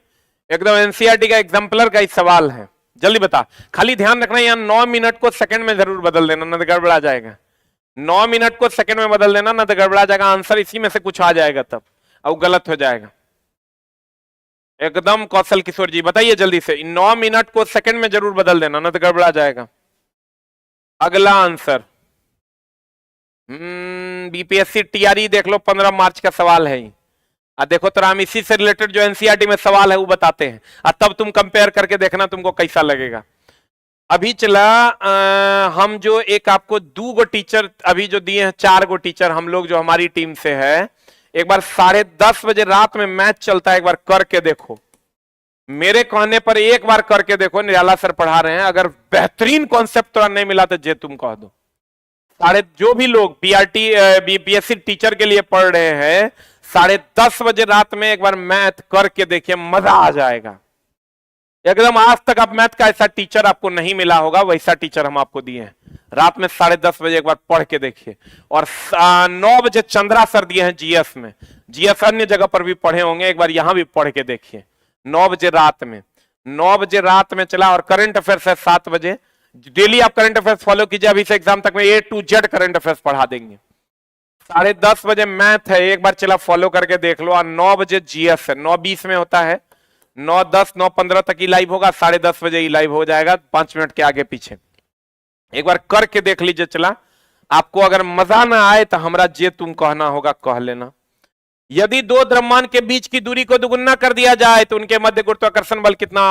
एकदम एनसीईआरटी का एग्जाम्पलर का ही सवाल है, जल्दी बता। खाली ध्यान रखना यहाँ 9 मिनट को सेकंड में जरूर बदल देना, ना तो गड़बड़ा जाएगा। 9 मिनट को सेकंड में बदल देना, ना तो गड़बड़ा जाएगा, आंसर इसी में से कुछ आ जाएगा तब, और गलत हो जाएगा। एकदम कौशल किशोर जी बताइए जल्दी से, 9 मिनट को सेकंड में जरूर बदल देना, ना तो गड़बड़ा जाएगा। अगला आंसर बीपीएससी टीआरई देख लो, 15 मार्च का सवाल है। देखो तो हम इसी से रिलेटेड जो एनसीईआरटी में सवाल है वो बताते हैं, तब तुम कंपेयर करके देखना तुमको कैसा लगेगा। अभी चला हम जो एक आपको 2 गो टीचर अभी जो दिए हैं, 4 गो टीचर हम लोग जो हमारी टीम से है, एक बार 10:30 बजे रात में मैच चलता है, एक बार करके देखो। मेरे कहने पर एक बार करके देखो, निराला सर पढ़ा रहे हैं, अगर बेहतरीन कॉन्सेप्ट तो नहीं मिला तो जे तुम कह दो। जो भी लोग बीपीएससी टीचर के लिए पढ़ रहे हैं, 10:30 बजे रात में एक बार मैथ करके देखिए, मजा आ जाएगा एकदम। आज तक आप मैथ का ऐसा टीचर आपको नहीं मिला होगा, वैसा टीचर हम आपको दिए हैं। रात में 10:30 बजे एक बार पढ़ के देखिए। और 9 बजे चंद्रा सर दिए हैं जीएस में, जीएस अन्य जगह पर भी पढ़े होंगे, एक बार यहां भी पढ़ के देखिए 9 बजे रात में। 9 बजे रात में चला, और करंट अफेयर्स है 7 बजे। डेली आप करंट अफेयर्स फॉलो कीजिए, अभी से एग्जाम तक में A to Z current affairs पढ़ा देंगे। 10:30 बजे मैथ है, एक बार चला फॉलो करके देख लो। और 9 बजे जीएस है, 9:20 में होता है, 9:10 9:15 तक ही लाइव होगा, 10:30 बजे ही लाइव हो जाएगा, 5 मिनट के आगे पीछे। एक बार करके देख लीजिए चला। आपको अगर मजा ना आए तो हमरा जे तुम कहना होगा कह लेना। यदि 2 द्रव्यमान के बीच की दूरी को दुगुना कर दिया जाए तो उनके मध्य गुरुत्वाकर्षण बल कितना?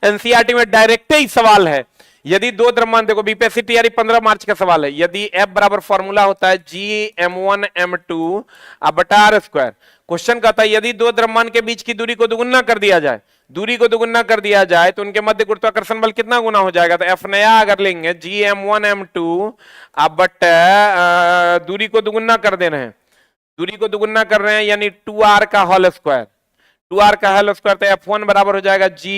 एनसीईआरटी में डायरेक्ट ही सवाल है। यदि 2 द्रव्यमान, देखो बीपीएससी टीआरई 15 मार्च का सवाल है, यदि F बराबर फॉर्मूला होता है Gm1 M2 बटा R स्क्वायर। क्वेश्चन कहता है यदि 2 द्रव्यमान के बीच की दूरी को दुगुना कर दिया जाए, दूरी को दुगुना कर दिया जाए तो उनके मध्य गुरुत्वाकर्षण बल कितना गुना हो जाएगा? तो F नया अगर लेंगे Gm1 M2 बटा दूरी को दुगुना कर दे रहे हैं, दूरी को दुगुना कर रहे हैं यानी 2R का होल स्क्वायर। 2r का हेल स्क्वायर, तो f1 बराबर हो जाएगा g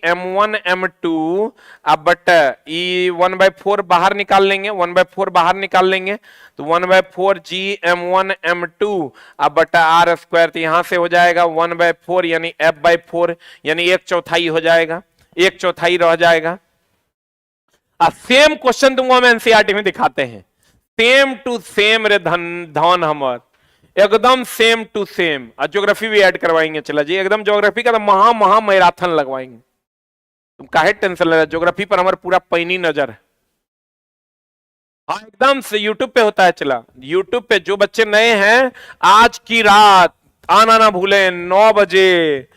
m1 m2 अब बट ई 1/4 बाहर निकाल लेंगे, 1/4 बाहर निकाल लेंगे तो 1/4 g m1 m2 अब बटा आर स्क्वायर, तो यहां से हो जाएगा 1/4 यानी f/4 यानी 1/4 हो जाएगा, 1/4 रह जाएगा। अब सेम क्वेश्चन तुमको हम एनसीईआरटी में दिखाते हैं, सेम टू सेम रे धन हमर एकदम सेम टू सेम। और ज्योग्राफी भी ऐड करवाएंगे, चला जी एकदम ज्योग्राफी का तो महा मैराथन लगवाएंगे। तुम काहे टेंशन ले रहे हो, ज्योग्राफी पर हमारा पूरा पैनी नजर है। हाँ एकदम से यूट्यूब पे होता है, चला यूट्यूब पे जो बच्चे नए हैं आज की रात आना ना भूलें, 9 बजे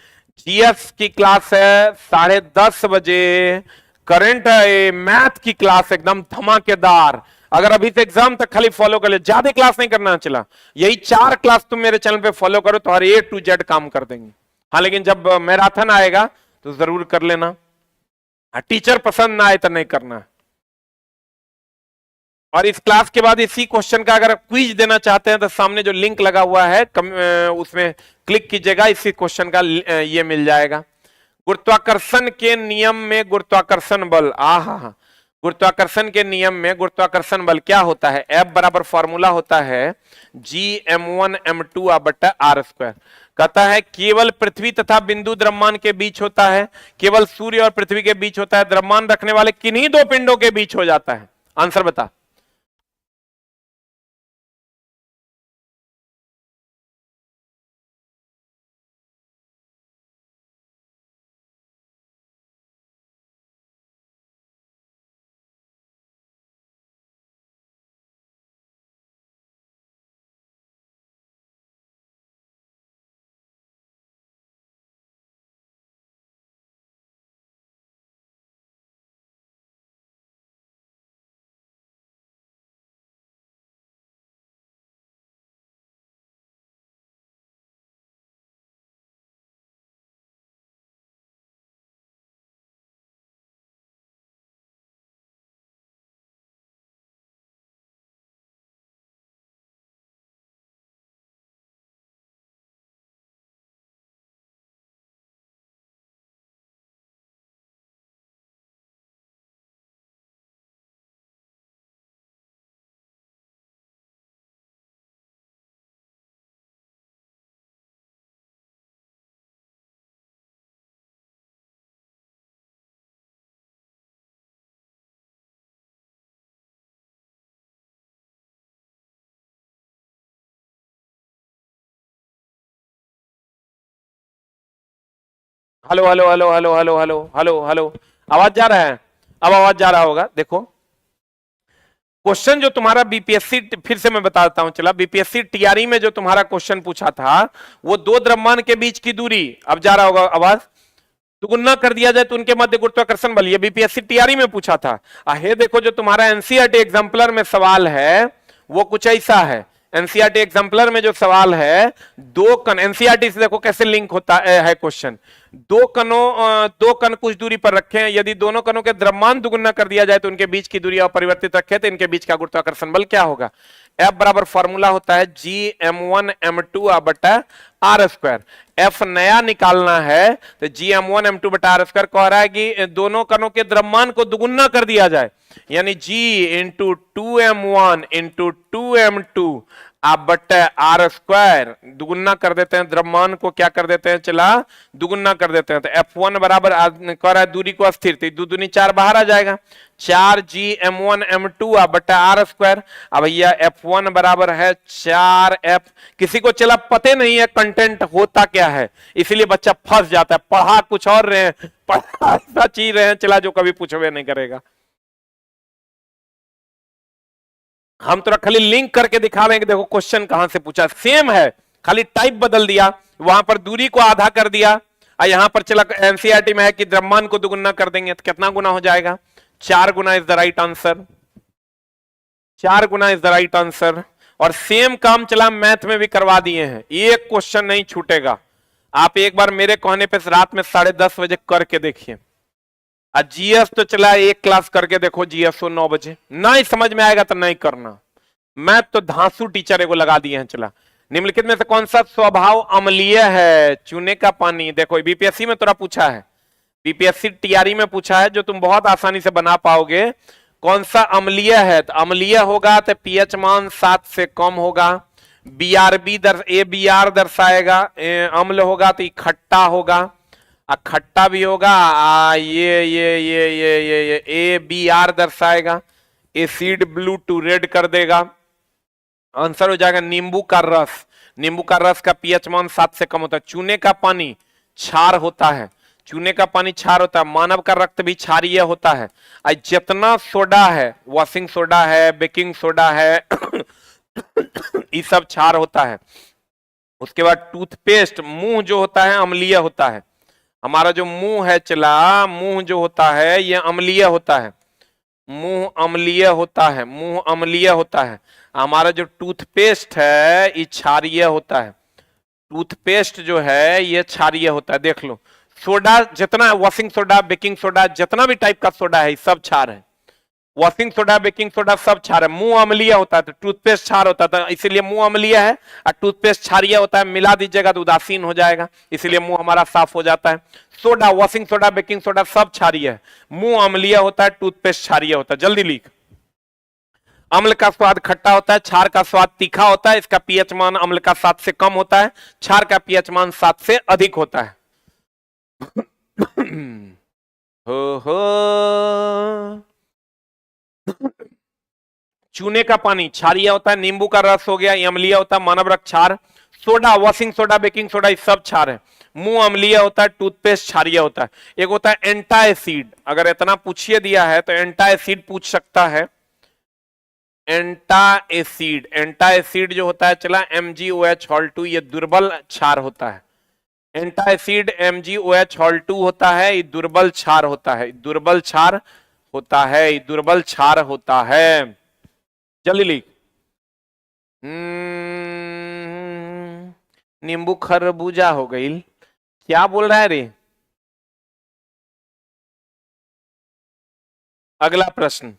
जीएस की क्लास है, 10:30 बजे करंट है, मैथ की क्लास एकदम धमाकेदार। अगर अभी से एग्जाम तक खाली फॉलो कर ले, ज्यादा क्लास नहीं करना, चला यही 4 क्लास तुम मेरे चैनल पे फॉलो करो तो हर A to Z काम कर देंगे। हाँ लेकिन जब मैराथन आएगा तो जरूर कर लेना, टीचर पसंद ना आए तो नहीं करना। और इस क्लास के बाद इसी क्वेश्चन का अगर क्विज देना चाहते हैं तो सामने जो लिंक लगा हुआ है उसमें क्लिक कीजिएगा, इसी क्वेश्चन का ये मिल जाएगा। गुरुत्वाकर्षण के नियम में गुरुत्वाकर्षण बल, गुरुत्वाकर्षण के नियम में गुरुत्वाकर्षण बल क्या होता है, F बराबर फॉर्मूला होता है g m1 m2 बटा आर स्क्वायर। कहता है केवल पृथ्वी तथा बिंदु द्रव्यमान के बीच होता है, केवल सूर्य और पृथ्वी के बीच होता है, द्रव्यमान रखने वाले किन्हीं दो पिंडों के बीच हो जाता है। आंसर बता। Hello hello hello hello hello hello hello hello, आवाज जा रहा है? अब आवाज जा रहा होगा। देखो क्वेश्चन जो तुम्हारा बीपीएससी, फिर से मैं बताता हूं, चला बीपीएससी टीआरई में जो तुम्हारा क्वेश्चन पूछा था वो दो द्रव्यमान के बीच की दूरी, अब जा रहा होगा आवाज, दुगुना कर दिया जाए तो उनके मध्य गुरुत्वाकर्षण बल, ये बीपीएससी टीआरई में पूछा था। हे देखो जो तुम्हारा एनसीईआरटी एग्जाम्पलर में सवाल है वो कुछ ऐसा है। एनसीईआरटी एग्जाम्पलर में जो सवाल है, दो कण, एनसीईआरटी से देखो कैसे लिंक होता है क्वेश्चन, दो कण कुछ दूरी पर रखे हैं, यदि दोनों कणों के द्रव्यमान दुगुना कर दिया जाए तो उनके बीच की दूरी अपरिवर्तित रखे तो इनके बीच का गुरुत्वाकर्षण बल क्या होगा। F बराबर फॉर्मूला होता है g m1 m2 बटा आर स्क्वायर। F नया निकालना है तो g m1 m2 बटा आर स्क्वायर कह रहा है कि दोनों कणों के द्रव्यमान को दुगुना कर दिया जाए, यानी g into 2m1 into 2m2 आप बट्टे आर स्क्वायर, दुगुना कर देते हैं, द्रव्यमान को क्या कर देते हैं, चला दुगुना कर देते हैं। तो F1 बराबर कह रहा है दूरी को अस्थिर, तो 2 दूनी 4 बाहर आ जाएगा, 4g m1 m2 बट्टा आर स्क्वायर। अब भैया F1 बराबर है 4f, किसी को चला पते नहीं है कंटेंट होता क्या है, इसीलिए बच्चा फंस जाता है, पढ़ा कुछ और रहे हैं, पढ़ा ऐसा चीज रहे हैं, चला जो कभी पूछवे नहीं करेगा। हम तो खाली लिंक करके दिखा रहे हैं कि देखो क्वेश्चन कहां से पूछा, सेम है, खाली टाइप बदल दिया, वहां पर दूरी को आधा कर दिया, और यहां पर चला एनसीईआरटी में है कि द्रव्यमान को दुगुना कर देंगे तो कितना गुना हो जाएगा, 4 गुना इज द राइट आंसर, 4 गुना इज द राइट आंसर। और सेम काम चला मैथ में भी करवा दिए हैं, एक क्वेश्चन नहीं छूटेगा। आप एक बार मेरे कहने पे रात में 10:30 बजे करके देखिए। जीएस तो चला एक क्लास करके देखो, जीएस 9 बजे, नहीं समझ में आएगा तो नहीं करना। मैथ तो धांसू टीचर को लगा दिए हैं, चला निम्नलिखित में से कौन सा स्वभाव अम्लीय है? चूने का पानी। देखो बीपीएससी में थोड़ा पूछा है, बीपीएससी टीआरई में पूछा है, जो तुम बहुत आसानी से बना पाओगे। कौन सा अम्लीय है? तो अम्लीय होगा तो पीएच मान 7 से कम होगा। बीआरबी ABR दर्शाएगा। अम्ल होगा तो खट्टा होगा, खट्टा भी होगा। ये ABR दर्शाएगा। एसिड ब्लू टू रेड कर देगा। आंसर हो जाएगा नींबू का रस। नींबू का रस का पीएच मान 7 से कम होता है। चूने का पानी क्षार होता है, चूने का पानी क्षार होता है। मानव का रक्त भी क्षारीय होता है। जितना सोडा है, वॉशिंग सोडा है, बेकिंग सोडा है ये सब क्षार होता है। उसके बाद टूथपेस्ट, मुंह जो होता है अम्लीय होता है। हमारा जो मुंह है चला, मुंह जो होता है ये अम्लीय होता है। मुंह अम्लीय होता है, मुंह अम्लीय होता है। हमारा जो टूथपेस्ट है ये क्षारीय होता है। टूथपेस्ट जो है ये क्षारीय होता है। देख लो, सोडा जितना, वॉशिंग सोडा, बेकिंग सोडा, जितना भी टाइप का सोडा है सब क्षार है। वॉशिंग सोडा, बेकिंग सोडा सब क्षार है। मुंह अम्लीय होता है तो टूथपेस्ट क्षार होता है, इसीलिए मुंह अम्लीय है। और टूथपेस्ट क्षारीय होता है, मिला दीजिएगा तो उदासीन हो जाएगा, इसीलिए मुंह हमारा साफ हो जाता है। Soda, washing soda, baking soda सब क्षारीय है। मुंह अम्लीय होता है, टूथपेस्ट क्षारीय होता है। जल्दी लिख। अम्ल का स्वाद खट्टा होता है, क्षार का स्वाद तीखा होता है। इसका पीएच मान अम्ल का 7 से कम होता है, क्षार का पीएच मान 7 से अधिक होता है। हो चूने का पानी क्षारीय होता है, नींबू का रस हो गया अम्लीय होता है, मानव रक्त क्षार। Soda, washing soda, baking soda ये सब क्षार है। मुंह अम्लीय होता है, टूथपेस्ट क्षारीय होता है। एक होता है एंटा एसिड। अगर इतना पूछिए दिया है तो एंटा एसिड पूछ सकता है। एंटा एसिड, एंटा एसिड जो होता है चला MgOH2, ये दुर्बल क्षार होता है। एंटा एसिड MgOH हॉल 2 होता है, ये दुर्बल क्षार होता है, दुर्बल क्षार होता है, ये दुर्बल क्षार होता है। जल्दी लिख। नींबू खरबूजा हो गई। क्या बोल रहा है रे? अगला प्रश्न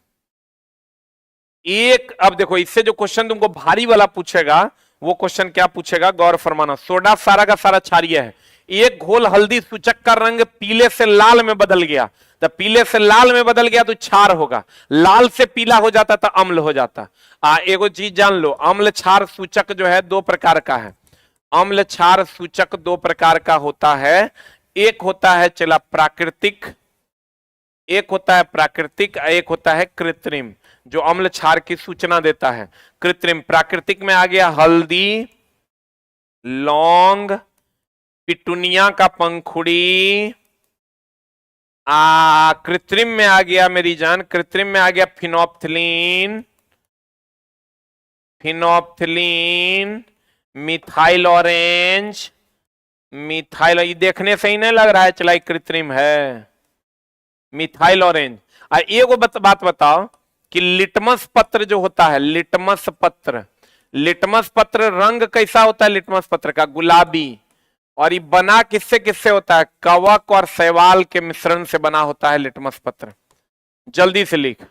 एक, अब देखो इससे जो क्वेश्चन तुमको भारी वाला पूछेगा वो क्वेश्चन क्या पूछेगा, गौर फरमाना। सोडा सारा का सारा क्षारीय है। एक घोल हल्दी सूचक का रंग पीले से लाल में बदल गया, तो पीले से लाल में बदल गया तो क्षार होगा, लाल से पीला हो जाता तो अम्ल हो जाता। एगो चीज जान लो, अम्ल क्षार सूचक जो है 2 प्रकार का है। अम्ल क्षार सूचक 2 प्रकार का होता है। एक होता है चला प्राकृतिक, एक होता है प्राकृतिक, एक होता है कृत्रिम, जो अम्ल क्षार की सूचना देता है। कृत्रिम, प्राकृतिक में आ गया हल्दी, लौंग, पिटुनिया का पंखुड़ी। कृत्रिम में आ गया मेरी जान, कृत्रिम में आ गया phenolphthalein, phenolphthalein, methyl orange, methyl, ये देखने से ही नहीं लग रहा है चला कृत्रिम है, मिथाइल ऑरेंज। एक बात बताओ कि लिटमस पत्र जो होता है, लिटमस पत्र, लिटमस पत्र रंग कैसा होता है लिटमस पत्र का? गुलाबी। और ये बना किससे किससे होता है? कवक और शैवाल के मिश्रण से बना होता है लिटमस पत्र। जल्दी से लिख,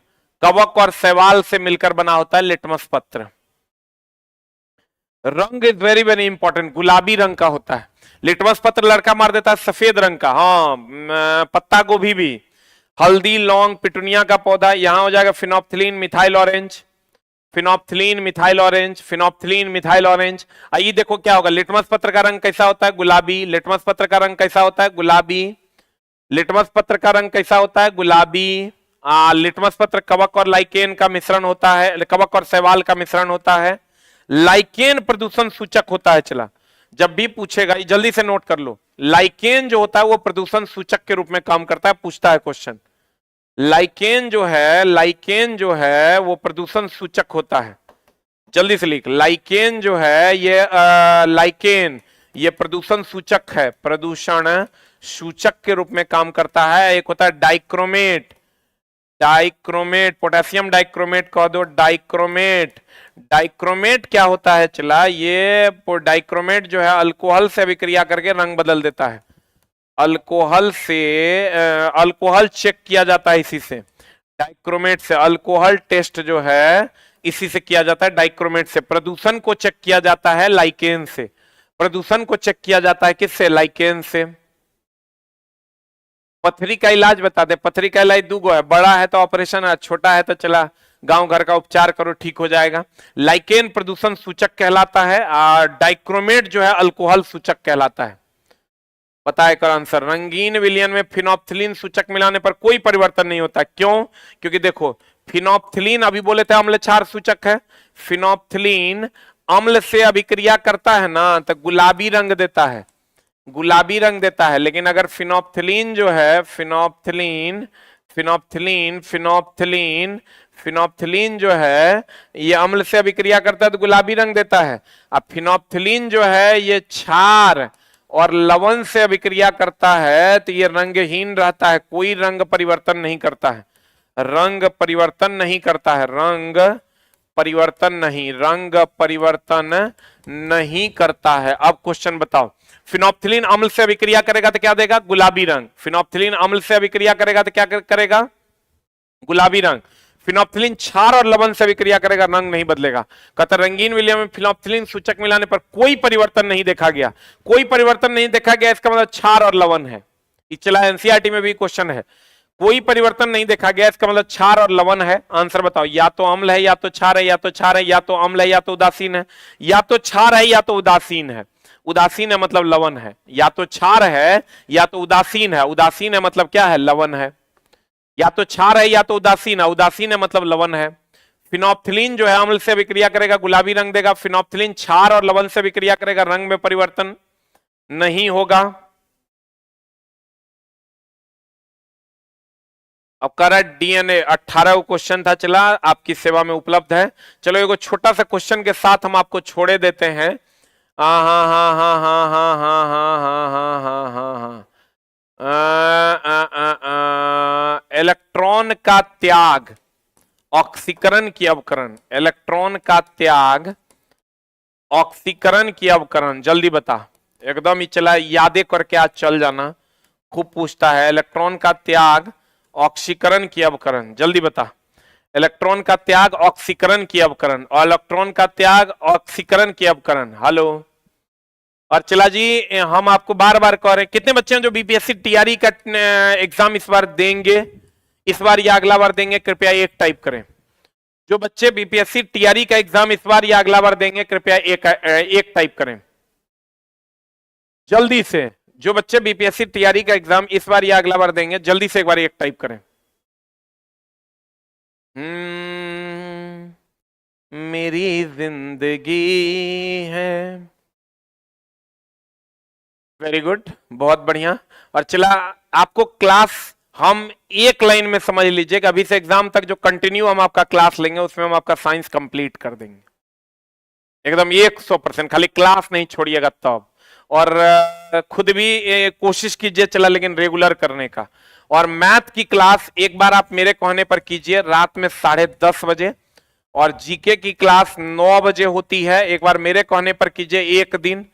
कवक और शैवाल से मिलकर बना होता है लिटमस पत्र। रंग इज वेरी वेरी इंपॉर्टेंट, गुलाबी रंग का होता है लिटमस पत्र। लड़का मार देता है सफेद रंग का। हाँ, पत्ता गोभी भी। हल्दी, लौंग, पिटुनिया का पौधा, यहां हो जाएगा phenolphthalein, methyl orange, phenolphthalein, methyl orange, phenolphthalein, methyl orange. आइए देखो क्या होगा, लिटमस पत्र का रंग कैसा होता है? गुलाबी। लिटमस पत्र का रंग कैसा होता है? गुलाबी। लिटमस पत्र का रंग कैसा होता है? गुलाबी। लिटमस पत्र कवक और लाइकेन का मिश्रण होता है, कवक और शैवाल का मिश्रण होता है। लाइकेन प्रदूषण सूचक होता है। चला, जब भी पूछेगा जल्दी से नोट कर लो, लाइकेन जो होता है वो प्रदूषण सूचक के रूप में काम करता है, पूछता है क्वेश्चन। लाइकेन जो है, लाइकेन जो है वो प्रदूषण सूचक होता है। जल्दी से लिख, लाइकेन जो है ये लाइकेन ये प्रदूषण सूचक है, प्रदूषण सूचक के रूप में काम करता है। एक होता है डाइक्रोमेट, डाइक्रोमेट, पोटेशियम डाइक्रोमेट कह दो, डाइक्रोमेट। डाइक्रोमेट क्या होता है? चला, ये डाइक्रोमेट जो है अल्कोहल से अभिक्रिया करके रंग बदल देता है। अल्कोहल से, अल्कोहल चेक किया जाता है इसी से, डाइक्रोमेट से। अल्कोहल टेस्ट जो है इसी से किया जाता है, डाइक्रोमेट से। प्रदूषण को चेक किया जाता है लाइकेन से। प्रदूषण को चेक किया जाता है किससे? लाइकेन से। पथरी का इलाज बता दे। पथरी का इलाज दूगो है, बड़ा है तो ऑपरेशन है, छोटा है तो चला गांव घर का उपचार करो, ठीक हो जाएगा। लाइकेन प्रदूषण सूचक कहलाता है और डाइक्रोमेट जो है अल्कोहल सूचक कहलाता है। बताए कर आंसर। रंगीन विलयन में फिनोप्थिलीन सूचक मिलाने पर कोई परिवर्तन नहीं होता। क्यों? क्योंकि देखो फिनोप्थिलीन अभी बोले थे अम्ल क्षार सूचक है। फिनोप्थिलीन अम्ल से अभिक्रिया करता है ना तो गुलाबी रंग देता है, गुलाबी रंग देता है। लेकिन अगर फिनोप्थिलीन जो है, फिनोप्थिलीन फिनोप्थिलीन फिनोप्थिलीन फिनोप्थिलीन जो है ये अम्ल से अभिक्रिया करता है तो गुलाबी रंग देता है। अब फिनोप्थिलीन जो है ये क्षार और लवण से अभिक्रिया करता है तो ये रंगहीन रहता है, कोई रंग परिवर्तन नहीं करता है। रंग परिवर्तन नहीं करता है, रंग परिवर्तन नहीं, रंग परिवर्तन नहीं करता है। अब क्वेश्चन बताओ, फिनोप्थिलीन अम्ल से अभिक्रिया करेगा तो क्या देगा? गुलाबी रंग। फिनोप्थिलीन अम्ल से अभिक्रिया करेगा तो क्या करेगा? गुलाबी रंग। फिनोप्थिलीन क्षार और लवण से अभिक्रिया करेगा, रंग नहीं बदलेगा। कहता रंगीन विलयन में फिनोप्थिलीन सूचक मिलाने पर कोई परिवर्तन नहीं देखा गया। कोई परिवर्तन नहीं देखा गया इसका मतलब क्षार और लवण है। चला एनसीईआरटी में भी क्वेश्चन है, कोई परिवर्तन नहीं देखा गया इसका मतलब क्षार और लवण है। आंसर बताओ, या तो अम्ल है या तो क्षार है, या तो क्षार है या तो अम्ल है या तो उदासीन है, या तो क्षार है या तो उदासीन है। उदासीन है मतलब लवण है, या तो क्षार है या तो उदासीन है। उदासीन है मतलब क्या है? लवण है। या तो क्षार है या तो उदासीन है, उदासीन है मतलब लवण है। फिनोप्थिलीन जो है अम्ल से अभिक्रिया करेगा, गुलाबी रंग देगा। फिनोप्थिलीन क्षार और लवण से अभिक्रिया करेगा, रंग में परिवर्तन नहीं होगा। अब कर रहा डीएनए 18 क्वेश्चन था, चला आपकी सेवा में उपलब्ध है। चलो एगो छोटा सा क्वेश्चन के साथ हम आपको छोड़े देते हैं। हाँ हाँ हाँ हाँ हाँ हाँ हाँ हाँ हाँ हाँ हाँ हाँ। इलेक्ट्रॉन का त्याग ऑक्सीकरण की अवकरण। इलेक्ट्रॉन का त्याग ऑक्सीकरण की अवकरण, जल्दी बता। एकदम ही चला, यादें करके आज चल जाना, खूब पूछता है। इलेक्ट्रॉन का त्याग ऑक्सीकरण की अवकरण, जल्दी बता। इलेक्ट्रॉन का त्याग ऑक्सीकरण की अवकरण, और इलेक्ट्रॉन का त्याग ऑक्सीकरण की अवकरण। हेलो। और चला जी, हम आपको बार बार कह रहे हैं, कितने बच्चे हैं जो बीपीएससी टीआरई का एग्जाम इस बार देंगे, इस बार या अगला बार देंगे? कृपया एक टाइप करें। जो बच्चे बीपीएससी टीआरई का एग्जाम इस बार या अगला बार देंगे कृपया एक टाइप करें जल्दी से। जो बच्चे बीपीएससी टीआरई का एग्जाम इस बार या अगला बार देंगे जल्दी से एक बार एक टाइप करें। मेरी जिंदगी है। वेरी गुड, बहुत बढ़िया। और चला आपको क्लास हम एक लाइन में समझ लीजिए कि अभी से एग्जाम तक जो कंटिन्यू हम आपका क्लास लेंगे उसमें हम आपका साइंस कंप्लीट कर देंगे एकदम 100%। खाली क्लास नहीं छोड़िएगा तब। और खुद भी कोशिश कीजिए चला लेकिन रेगुलर करने का। और मैथ की क्लास एक बार आप मेरे कहने पर कीजिए रात में 10:30 बजे, और जीके की क्लास 9 बजे होती है, एक बार मेरे कहने पर कीजिए एक दिन।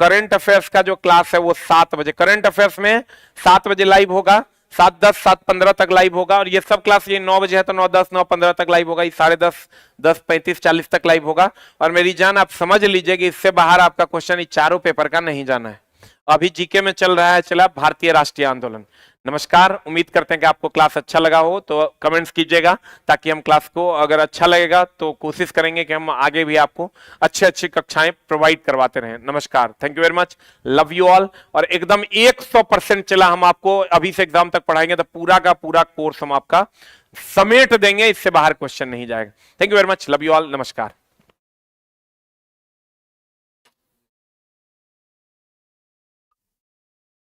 करंट अफेयर्स का जो क्लास है वो 7 बजे, करंट अफेयर्स में 7 बजे लाइव होगा, 7:10 7:15 तक लाइव होगा। और ये सब क्लास, ये 9 बजे है तो 9:10 9:15 तक लाइव होगा, ये 10:30 10:35 40 तक लाइव होगा। और मेरी जान आप समझ लीजिए कि इससे बाहर आपका क्वेश्चन इन चारों पेपर का नहीं जाना है। अभी जीके में चल रहा है चला भारतीय राष्ट्रीय आंदोलन। नमस्कार, उम्मीद करते हैं कि आपको क्लास अच्छा लगा हो तो कमेंट्स कीजिएगा, ताकि हम क्लास को, अगर अच्छा लगेगा तो कोशिश करेंगे कि हम आगे भी आपको अच्छी अच्छी कक्षाएं प्रोवाइड करवाते रहें। नमस्कार, thank you very much, love you all. और एकदम 100% चला हम आपको अभी से एग्जाम तक पढ़ाएंगे तो पूरा का पूरा कोर्स हम आपका समेट देंगे, इससे बाहर क्वेश्चन नहीं जाएगा। Thank you very much, love you all, नमस्कार।